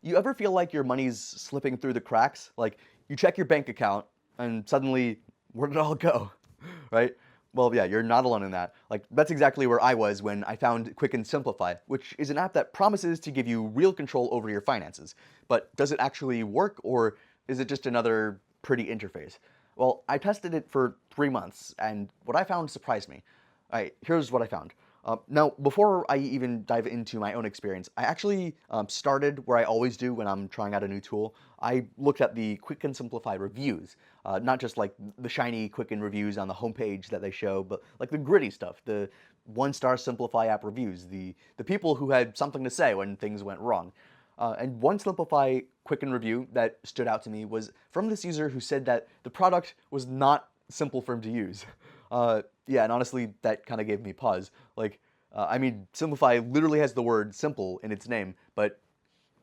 You ever feel like your money's slipping through the cracks? Like you check your bank account and suddenly, where did it all go? Right? Well, yeah, you're not alone in that. Like that's exactly where I was when I found Quicken Simplifi, which is an app that promises to give you real control over your finances. But does it actually work, or is it just another pretty interface? Well, I tested it for 3 months, and what I found surprised me. All right, here's what I found. Now, before I even dive into my own experience, I actually started where I always do when I'm trying out a new tool. I looked at the Quick and Simplify reviews, not just like the shiny Quicken reviews on the homepage that they show, but like the gritty stuff, the one-star Simplify app reviews, the people who had something to say when things went wrong. And one Simplify Quicken review that stood out to me was from this user who said that the product was not simple for him to use. Yeah, and honestly, that kind of gave me pause. Like, I mean, Simplify literally has the word simple in its name, but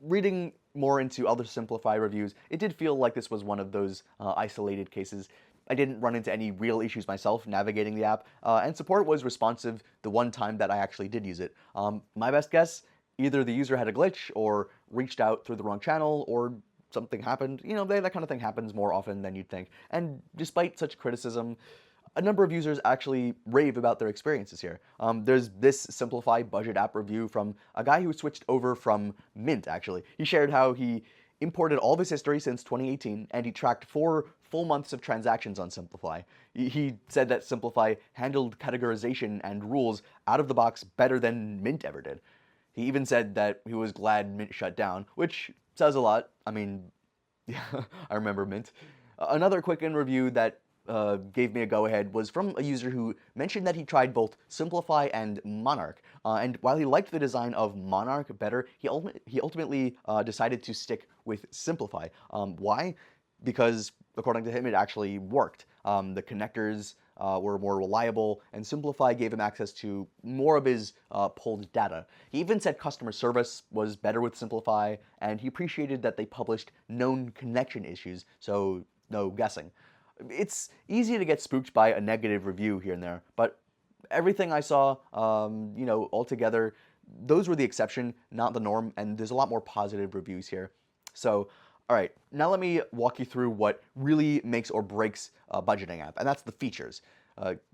reading more into other Simplify reviews, it did feel like this was one of those isolated cases. I didn't run into any real issues myself navigating the app, and support was responsive the one time that I actually did use it. My best guess, either the user had a glitch or reached out through the wrong channel or something happened. You know, that kind of thing happens more often than you'd think. And despite such criticism, a number of users actually rave about their experiences here. There's this Simplify budget app review from a guy who switched over from Mint, actually. He shared how he imported all of his history since 2018, and he tracked 4 full months of transactions on Simplify. He said that Simplify handled categorization and rules out of the box better than Mint ever did. He even said that he was glad Mint shut down, which says a lot. I mean, yeah, I remember Mint. Another Quicken review that gave me a go-ahead was from a user who mentioned that he tried both Simplify and Monarch. And while he liked the design of Monarch better, he ultimately decided to stick with Simplify. Why? Because, according to him, it actually worked. The connectors were more reliable, and Simplify gave him access to more of his pulled data. He even said customer service was better with Simplify, and he appreciated that they published known connection issues, so no guessing. It's easy to get spooked by a negative review here and there, but everything I saw, altogether, those were the exception, not the norm, and there's a lot more positive reviews here. So, all right, now let me walk you through what really makes or breaks a budgeting app, and that's the features.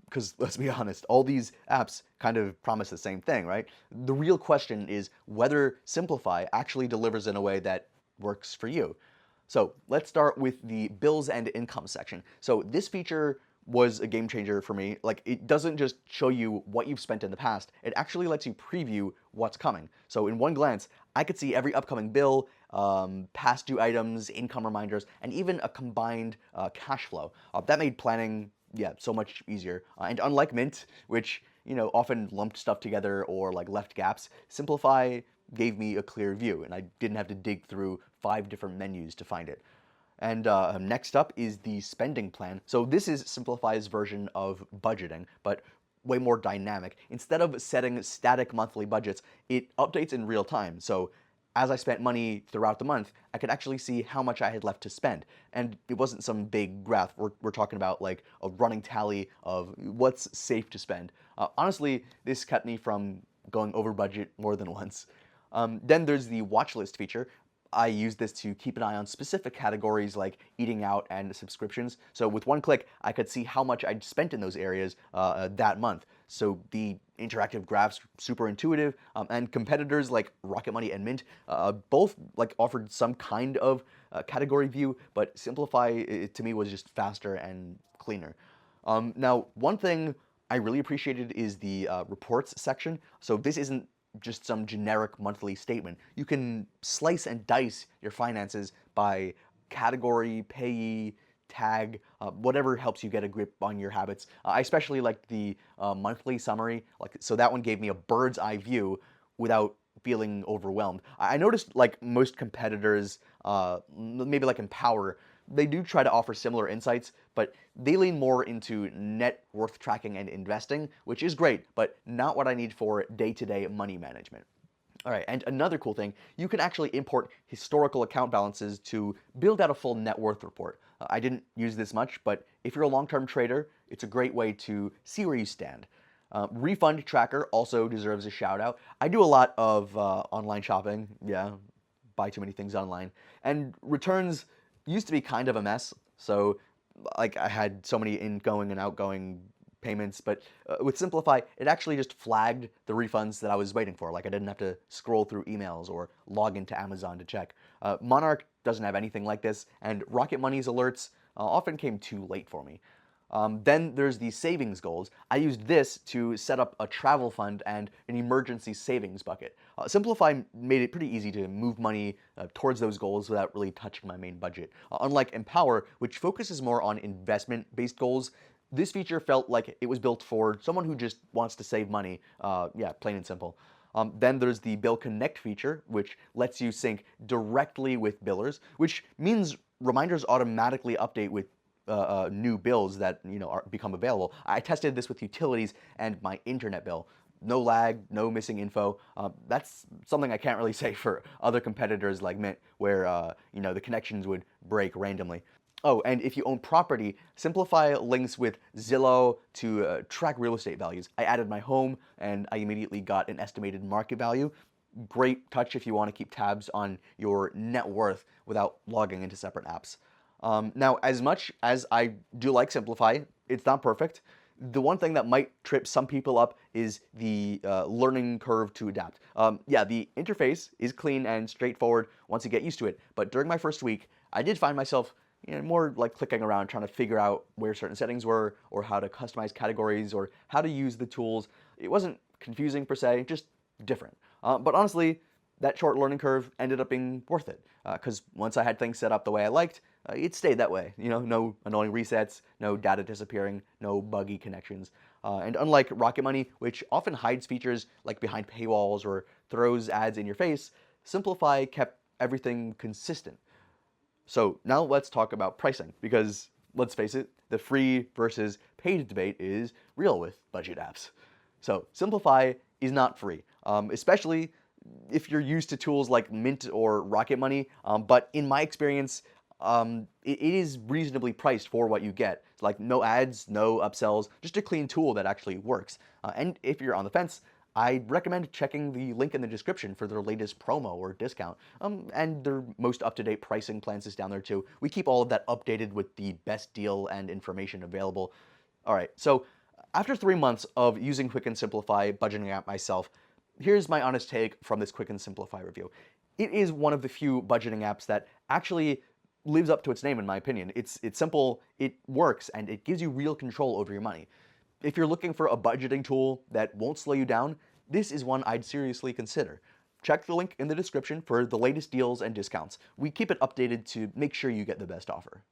Because let's be honest, all these apps kind of promise the same thing, right? The real question is whether Simplify actually delivers in a way that works for you. So let's start with the bills and income section. So this feature was a game changer for me. Like, it doesn't just show you what you've spent in the past, it actually lets you preview what's coming. So in one glance, I could see every upcoming bill, past due items, income reminders, and even a combined cash flow. That made planning, yeah, so much easier. And unlike Mint, which often lumped stuff together or like left gaps, Simplify gave me a clear view, and I didn't have to dig through 5 different menus to find it. And next up is the spending plan. So this is Simplify's version of budgeting, but way more dynamic. Instead of setting static monthly budgets, it updates in real time. So as I spent money throughout the month, I could actually see how much I had left to spend. And it wasn't some big graph. We're talking about like a running tally of what's safe to spend. Honestly, this kept me from going over budget more than once. Then there's the watchlist feature. I use this to keep an eye on specific categories like eating out and subscriptions. So with one click, I could see how much I'd spent in those areas that month. So the interactive graphs, super intuitive, and competitors like Rocket Money and Mint both like offered some kind of category view, but Simplify to me was just faster and cleaner. Now, one thing I really appreciated is the reports section. So this isn't just some generic monthly statement. You can slice and dice your finances by category, payee, tag, whatever helps you get a grip on your habits. I especially like the monthly summary, so that one gave me a bird's eye view without feeling overwhelmed. I noticed like most competitors, maybe like Empower, they do try to offer similar insights, but they lean more into net worth tracking and investing, which is great, but not what I need for day-to-day money management. All right, and another cool thing, you can actually import historical account balances to build out a full net worth report. I didn't use this much, but if you're a long-term trader, it's a great way to see where you stand. Refund tracker also deserves a shout out. I do a lot of online shopping, yeah, buy too many things online. And returns used to be kind of a mess, so like I had so many incoming and outgoing payments, but with Simplifi, it actually just flagged the refunds that I was waiting for. Like I didn't have to scroll through emails or log into Amazon to check. Monarch doesn't have anything like this, and Rocket Money's alerts often came too late for me. Then there's the savings goals. I used this to set up a travel fund and an emergency savings bucket. Simplifi made it pretty easy to move money towards those goals without really touching my main budget. Unlike Empower, which focuses more on investment-based goals, this feature felt like it was built for someone who just wants to save money. Yeah, plain and simple. Then there's the Bill Connect feature, which lets you sync directly with billers, which means reminders automatically update with new bills that become available. I tested this with utilities and my internet bill. No lag, no missing info. That's something I can't really say for other competitors like Mint, where the connections would break randomly. Oh, and if you own property, Simplifi links with Zillow to track real estate values. I added my home, and I immediately got an estimated market value. Great touch if you want to keep tabs on your net worth without logging into separate apps. Now, as much as I do like Simplifi, it's not perfect. The one thing that might trip some people up is the learning curve to adapt. Yeah, the interface is clean and straightforward once you get used to it, but during my first week, I did find myself more like clicking around trying to figure out where certain settings were, or how to customize categories, or how to use the tools. It wasn't confusing per se, just different. But honestly, that short learning curve ended up being worth it, because once I had things set up the way I liked, it stayed that way. No annoying resets, no data disappearing, no buggy connections. And unlike Rocket Money, which often hides features like behind paywalls or throws ads in your face, Simplifi kept everything consistent. So now let's talk about pricing, because let's face it, the free versus paid debate is real with budget apps. So Simplifi is not free, especially if you're used to tools like Mint or Rocket Money, but in my experience, it is reasonably priced for what you get. Like no ads, no upsells, just a clean tool that actually works. And if you're on the fence, I'd recommend checking the link in the description for their latest promo or discount, and their most up-to-date pricing plans is down there too. We keep all of that updated with the best deal and information available. All right, so after 3 months of using Quicken Simplifi budgeting app myself, here's my honest take from this Quicken Simplifi review. It is one of the few budgeting apps that actually lives up to its name, in my opinion. It's simple, it works, and it gives you real control over your money. If you're looking for a budgeting tool that won't slow you down, this is one I'd seriously consider. Check the link in the description for the latest deals and discounts. We keep it updated to make sure you get the best offer.